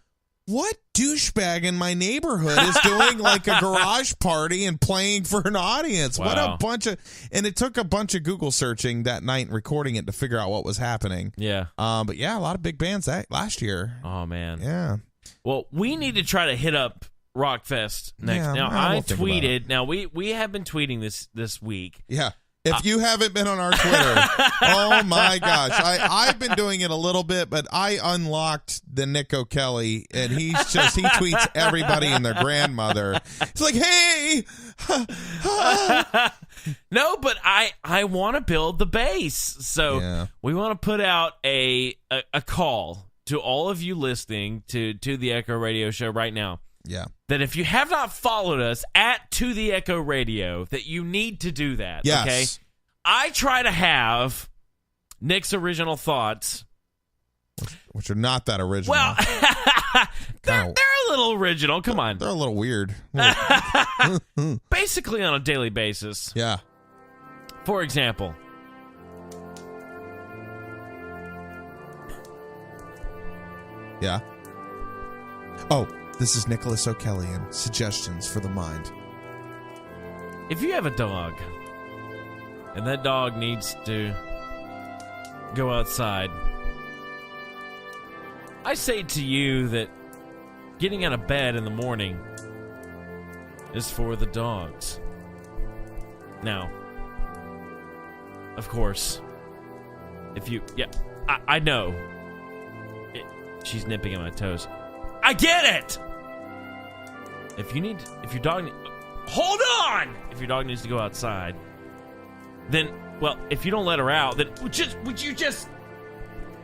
what douchebag in my neighborhood is doing like a garage party and playing for an audience? Wow. What a bunch of, and it took a bunch of Google searching that night and recording it to figure out what was happening. Yeah. But a lot of big bands last year. Oh, man. Yeah. Well, we need to try to hit up Rockfest next. Now, I tweeted. Now, we have been tweeting this week. Yeah. If you haven't been on our Twitter, oh my gosh. I've been doing it a little bit, but I unlocked the Nick O'Kelly, and he tweets everybody and their grandmother. It's like, hey! No, but I want to build the base. So we want to put out a call to all of you listening to the Echo Radio Show right now. Yeah. That if you have not followed us at To The Echo Radio, that you need to do that. Yes. Okay. I try to have Nick's original thoughts which are not that original. Well, they're a little original. Come on. They're a little weird. Basically on a daily basis. Yeah. For example, yeah. Oh, this is Nicholas O'Kellian. Suggestions for the mind. if you have a dog and that dog needs to go outside, I say to you that getting out of bed in the morning is for the dogs. Now, of course, if you... Yeah, I know. She's nipping at my toes. I get it! If your dog... Hold on! If your dog needs to go outside, then, well, if you don't let her out, then if you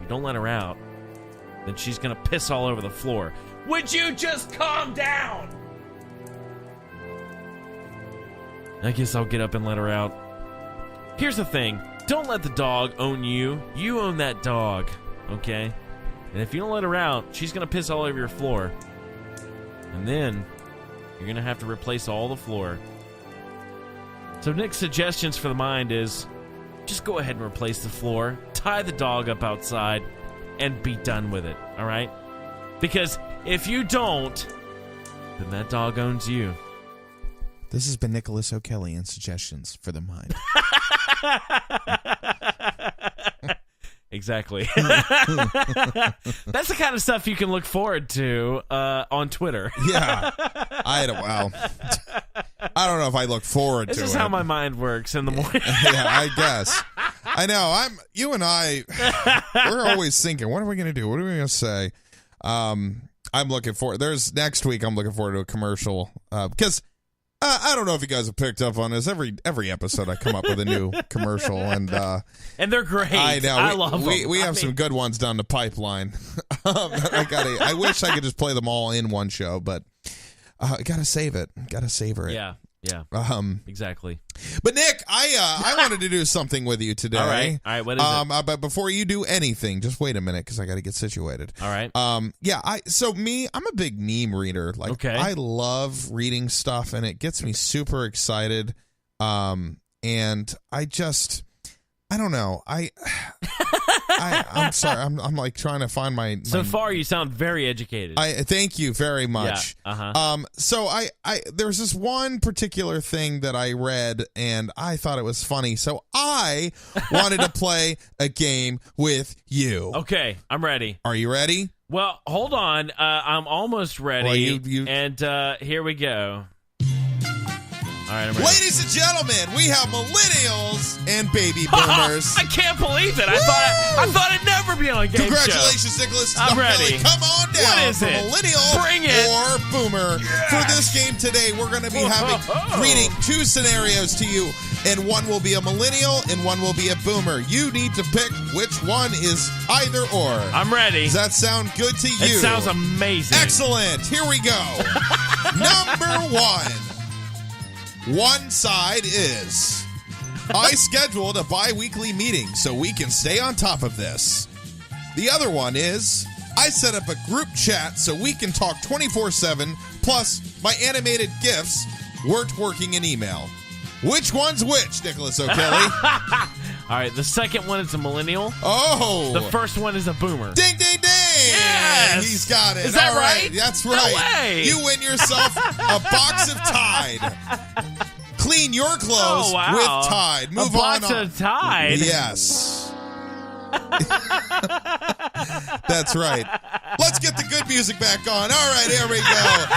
don't let her out, then she's gonna piss all over the floor. Would you just calm down? I guess I'll get up and let her out. Here's the thing. Don't let the dog own you. You own that dog, okay? And if you don't let her out, she's gonna piss all over your floor. And then you're gonna have to replace all the floor. So Nick's suggestions for the mind is just go ahead and replace the floor, tie the dog up outside, and be done with it, all right? Because if you don't, then that dog owns you. This has been Nicholas O'Kellian. Suggestions for the mind. Exactly. That's the kind of stuff you can look forward to on Twitter. Yeah. I don't know if I look forward to it. This is how my mind works in the morning. Yeah, I guess. I know. You and I, we're always thinking, what are we going to do? What are we going to say? I'm looking forward. Next week, I'm looking forward to a commercial because I don't know if you guys have picked up on this. Every episode, I come up with a new commercial, and they're great. I know. I love them. We have some good ones down the pipeline. I wish I could just play them all in one show, but I gotta save it. Gotta savor it. Yeah. Exactly. But Nick, I wanted to do something with you today. All right. What is it? But before you do anything, just wait a minute because I got to get situated. All right. I'm a big meme reader. Like, okay. I love reading stuff, and it gets me super excited. And I don't know. I'm sorry. I'm like trying to find my. So far, you sound very educated. Thank you very much. Yeah. So there's this one particular thing that I read, and I thought it was funny. So I wanted to play a game with you. Okay, I'm ready. Are you ready? Well, hold on. I'm almost ready. Well, and here we go. All right, I'm ready. Ladies and gentlemen, we have millennials and baby boomers. I can't believe it. I thought it'd never be on a game Congratulations, show. Nicholas. I'm ready. Come on down. What is it? Millennial Bring it. or boomer. Yes. For this game today, we're going to be reading two scenarios to you, and one will be a millennial and one will be a boomer. You need to pick which one is either or. I'm ready. Does that sound good to you? It sounds amazing. Excellent. Here we go. Number one. One side is, I scheduled a bi-weekly meeting so we can stay on top of this. The other one is, I set up a group chat so we can talk 24/7, plus my animated GIFs weren't working in email. Which one's which, Nicholas O'Kelly? All right, the second one is a millennial. Oh. The first one is a boomer. Ding, ding, ding. Yes. He's got it. Is that All right? right? That's No right. way. You win yourself a box of Tide. Clean your clothes with Tide. Move a box on. Of Tide? Yes. That's right. Let's get the good music back on. All right, here we go.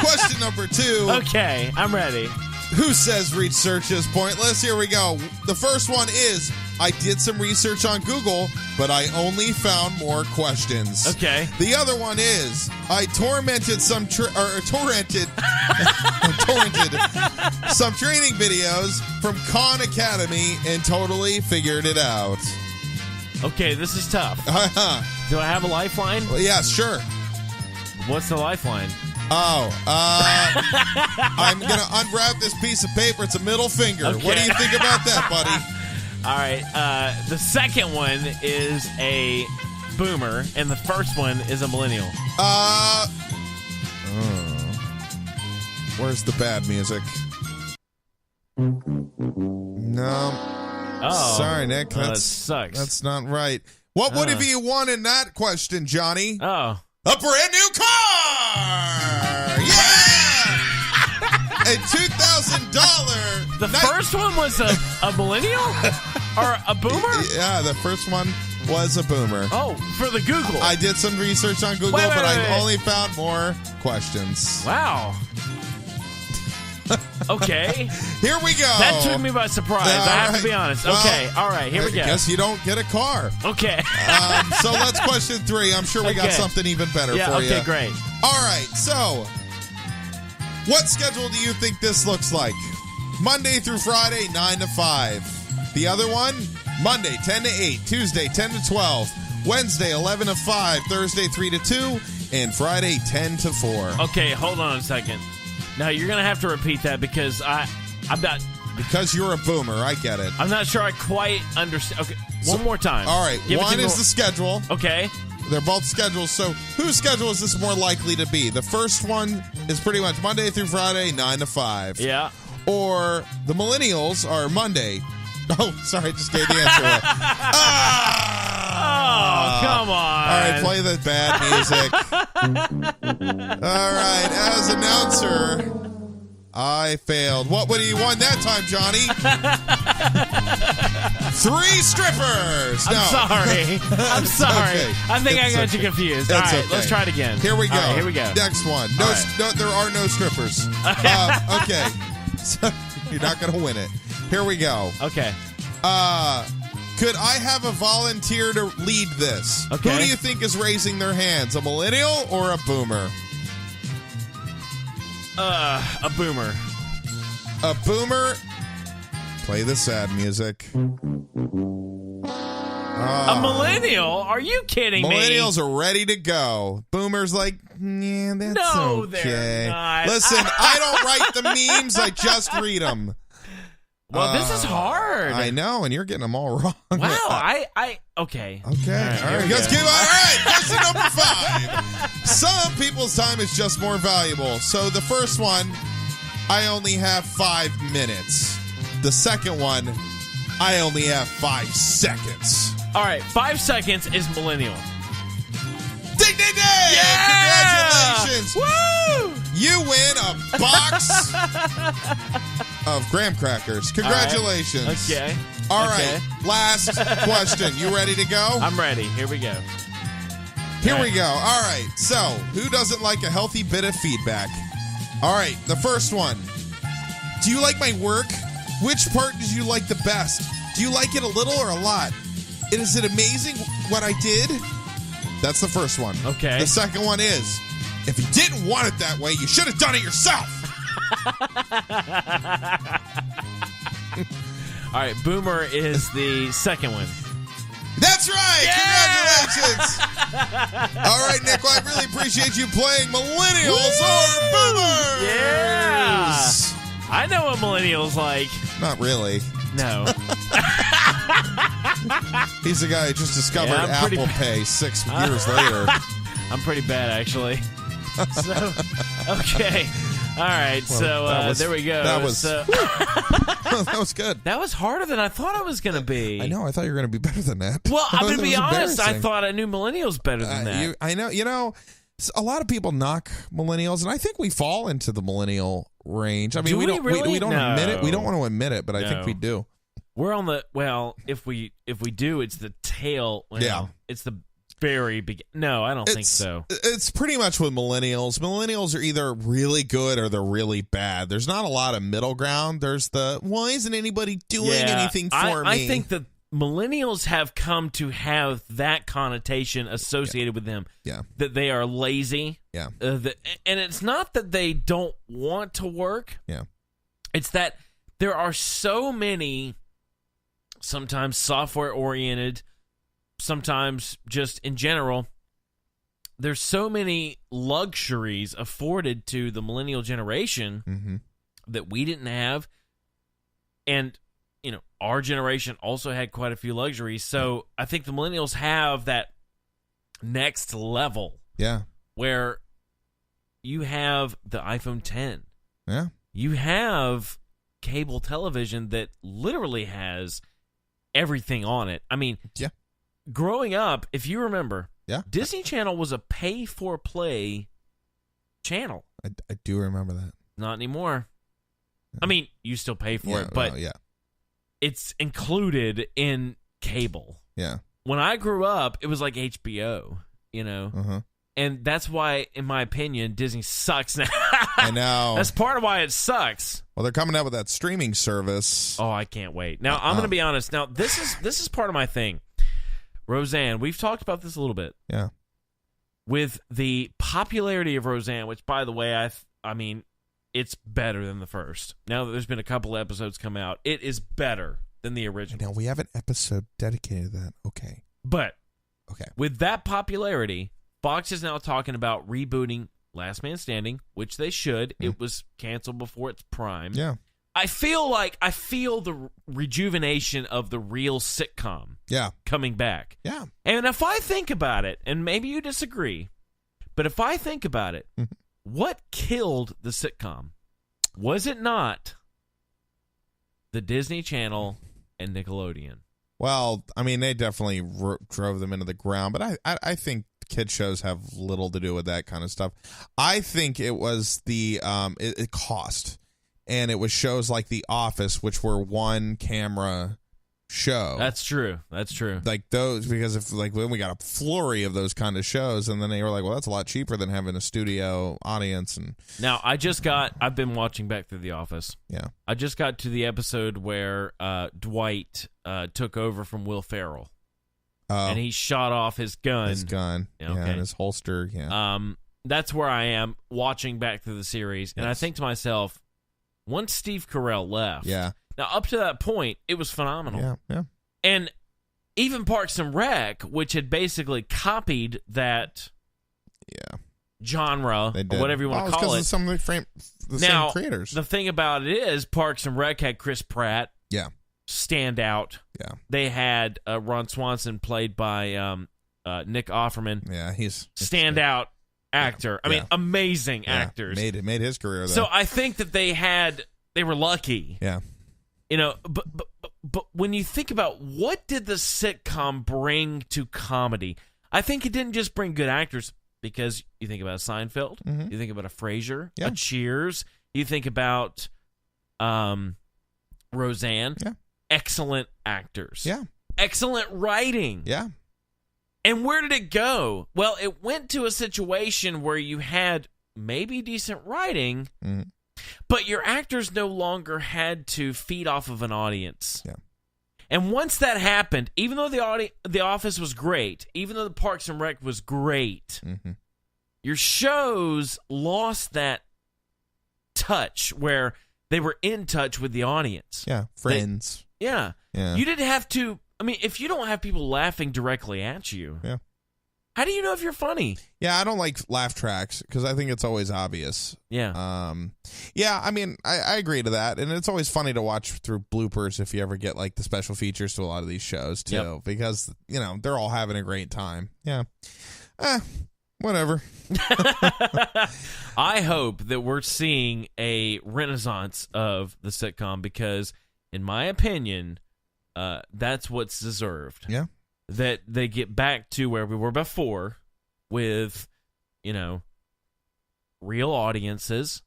Question number 2. Okay, I'm ready. Who says research is pointless? Here we go. The first one is, I did some research on Google, but I only found more questions. Okay. The other one is, I torrented some torrented some training videos from Khan Academy and totally figured it out. Okay, this is tough. Do I have a lifeline? Well, yeah, sure. What's the lifeline? I'm going to unwrap this piece of paper. It's a middle finger. Okay. What do you think about that, buddy? All right. The second one is a boomer, and the first one is a millennial. Where's the bad music? No. Oh. Sorry, Nick. That sucks. That's not right. What would have you won in that question, Johnny? Oh. A brand new car! Yeah! A $2,000. The first one was a millennial? Or a boomer? Yeah, the first one was a boomer. Oh, for the Google. I did some research on Google, Wait. I only found more questions. Wow. Okay. Here we go. That took me by surprise. I have to be honest. Well, okay. All right. Here we go. I guess you don't get a car. Okay. So let's question 3. I'm sure we got something even better for you. Okay, great. All right. So, what schedule do you think this looks like? Monday through Friday, 9 to 5. The other one, Monday, 10 to 8. Tuesday, 10 to 12. Wednesday, 11 to 5. Thursday, 3 to 2. And Friday, 10 to 4. Okay, hold on a second. Now, you're going to have to repeat that because I'm not... Because you're a boomer, I get it. I'm not sure I quite understand. Okay, one more time. All right, one is the schedule. Okay. They're both schedules, so whose schedule is this more likely to be? The first one is pretty much Monday through Friday, 9 to 5. Yeah. Or the millennials are Monday. Oh, sorry, I just gave the answer away. Oh, come on. All right, play the bad music. All right, as announcer, I failed. What would he won that time, Johnny? 3 strippers. I'm No. sorry. I'm sorry. Okay. I think I got okay. you confused. It's All right, okay. let's try it again. Here we go. All right, here we go. Next one. No, All right. no, there are no strippers. Okay. So, you're not going to win it. Here we go. Okay. Could I have a volunteer to lead this? Okay. Who do you think is raising their hands? A millennial or a boomer? A boomer. A boomer. Play the sad music. A millennial? Are you kidding me? Millennials are ready to go. Boomers like, yeah, that's No, okay. they're not. Listen, I don't write the memes. I just read them. Well, this is hard. I know, and you're getting them all wrong. Wow, okay. Okay. All right, Let's keep. All right. Question number 5. Some people's time is just more valuable. So the first one, I only have 5 minutes. The second one, I only have 5 seconds. All right, 5 seconds is millennial. Ding, ding, ding! Yeah! Congratulations! Woo! You win a box of graham crackers. Congratulations. Okay. All Okay. right. Last question. You ready to go? I'm ready. Here we go. Here we go. All right. So, who doesn't like a healthy bit of feedback? All right. The first one. Do you like my work? Which part did you like the best? Do you like it a little or a lot? Is it amazing what I did? That's the first one. Okay. The second one is, if you didn't want it that way, you should have done it yourself. All right, boomer is the second one. That's right. Yeah! Congratulations. All right, Nick, well, I really appreciate you playing Millennials Are Boomers. Yeah. I know what millennials like. Not really. No. He's the guy who just discovered Yeah, I'm pretty Apple Pay 6 years later. I'm pretty bad, actually. So, okay. All right, Well, there we go. That was So- that was good. that was harder than I thought it was going to be. I know. I thought you were going to be better than that. Well, I'm going That to be was honest. I embarrassing. thought I knew millennials better than that. I know. You know, a lot of people knock millennials, and I think we fall into the millennial range. I mean, Do we don't really? we don't No. admit it. We don't want to admit it, but I think No. we do. We're on the if we do, it's the tail. Well, Yeah. it's the very big. No, I don't think so. It's pretty much with millennials. Millennials are either really good or they're really bad. There's not a lot of middle ground. There's why isn't anybody doing anything for me? I think that millennials have come to have that connotation associated with them. Yeah. That they are lazy. Yeah. And it's not that they don't want to work. Yeah. It's that there are so many, sometimes software oriented, sometimes just in general, there's so many luxuries afforded to the millennial generation that we didn't have. And, you know, our generation also had quite a few luxuries. So I think the millennials have that next level. Yeah. Where you have the iPhone 10. Yeah. You have cable television that literally has everything on it. I mean, yeah. Growing up, if you remember, yeah, Disney Channel was a pay-for-play channel. I do remember that. Not anymore. I mean, you still pay for it, but yeah. It's included in cable. Yeah. When I grew up, it was like HBO, you know? Uh-huh. And that's why, in my opinion, Disney sucks now. I know. That's part of why it sucks. Well, they're coming out with that streaming service. Oh, I can't wait. Now, I'm going to be honest. Now, this is part of my thing. Roseanne, we've talked about this a little bit. Yeah. With the popularity of Roseanne, which, by the way, I mean, it's better than the first. Now that there's been a couple episodes come out, it is better than the original. Now, we have an episode dedicated to that. Okay. But okay, with that popularity, Fox is now talking about rebooting Last Man Standing, which they should. It was canceled before its prime. Yeah. I feel the rejuvenation of the real sitcom coming back. Yeah. And if I think about it, and maybe you disagree, but if I think about it, what killed the sitcom? Was it not the Disney Channel and Nickelodeon? Well, I mean, they definitely drove them into the ground, but I think kid shows have little to do with that kind of stuff. I think it was the it cost. And it was shows like The Office, which were one camera show. That's true. That's true. Like those, because if when we got a flurry of those kind of shows, and then they were like, well, that's a lot cheaper than having a studio audience. And now I've been watching back through The Office. Yeah. I just got to the episode where Dwight took over from Will Ferrell. And he shot off his gun. His gun. Okay. Yeah, and his holster. Yeah. That's where I am watching back through the series. And I think to myself, once Steve Carell left, now up to that point, it was phenomenal. Yeah, yeah. And even Parks and Rec, which had basically copied that genre, or whatever you want to call it. Some of the same creators. The thing about it is, Parks and Rec had Chris Pratt. Yeah. Stand out. Yeah. They had Ron Swanson, played by Nick Offerman. Yeah, he's stand out actor. I mean, amazing actors. Made his career though. So I think that they were lucky. Yeah. You know, but when you think about what did the sitcom bring to comedy, I think it didn't just bring good actors, because you think about Seinfeld, you think about a Frasier, a Cheers, you think about Roseanne. Yeah. Excellent actors. Yeah. Excellent writing. Yeah. And where did it go? Well, it went to a situation where you had maybe decent writing, but your actors no longer had to feed off of an audience. Yeah. And once that happened, even though the Office was great, even though the Parks and Rec was great, your shows lost that touch where they were in touch with the audience. Yeah, Friends. Yeah. You didn't have to. I mean, if you don't have people laughing directly at you, how do you know if you're funny? Yeah, I don't like laugh tracks because I think it's always obvious. Yeah. Yeah, I mean, I agree to that. And it's always funny to watch through bloopers if you ever get like the special features to a lot of these shows too, because, you know, they're all having a great time. Yeah. Whatever. I hope that we're seeing a renaissance of the sitcom because, in my opinion, that's what's deserved. Yeah. That they get back to where we were before with, you know, real audiences,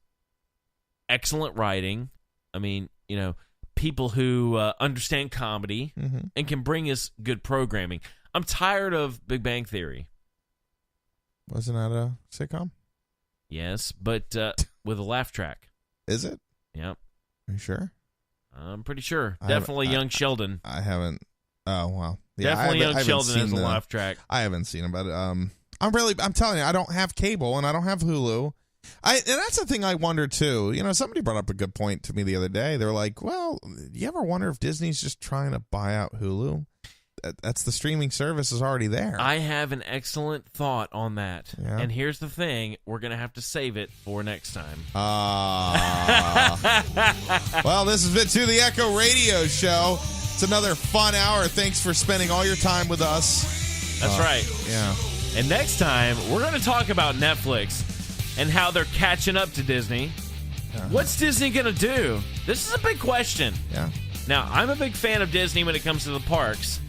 excellent writing. I mean, you know, people who understand comedy and can bring us good programming. I'm tired of Big Bang Theory. Wasn't that a sitcom? Yes, but with a laugh track. Is it? Yep. Are you sure? I'm pretty sure. Definitely Young Sheldon. I haven't. Oh, wow. Yeah, definitely Young Sheldon is a laugh track. I haven't seen it, but I'm telling you, I don't have cable and I don't have Hulu. And that's the thing I wonder too. You know, somebody brought up a good point to me the other day. They're like, well, you ever wonder if Disney's just trying to buy out Hulu? That's the streaming service is already there. I have an excellent thought on that. Yeah. And here's the thing. We're going to have to save it for next time. Well, this has been To The Echo Radio Show. It's another fun hour. Thanks for spending all your time with us. That's right. Yeah. And next time, we're going to talk about Netflix and how they're catching up to Disney. What's Disney going to do? This is a big question. Yeah. Now, I'm a big fan of Disney when it comes to the parks.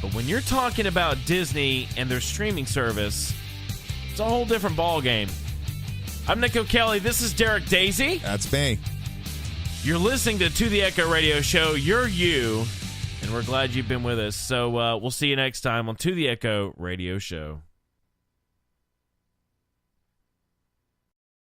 But when you're talking about Disney and their streaming service, it's a whole different ballgame. I'm Nick O'Kelly. This is Derek Daisy. That's me. You're listening to the Echo Radio Show. You're you. And we're glad you've been with us. So we'll see you next time on To the Echo Radio Show.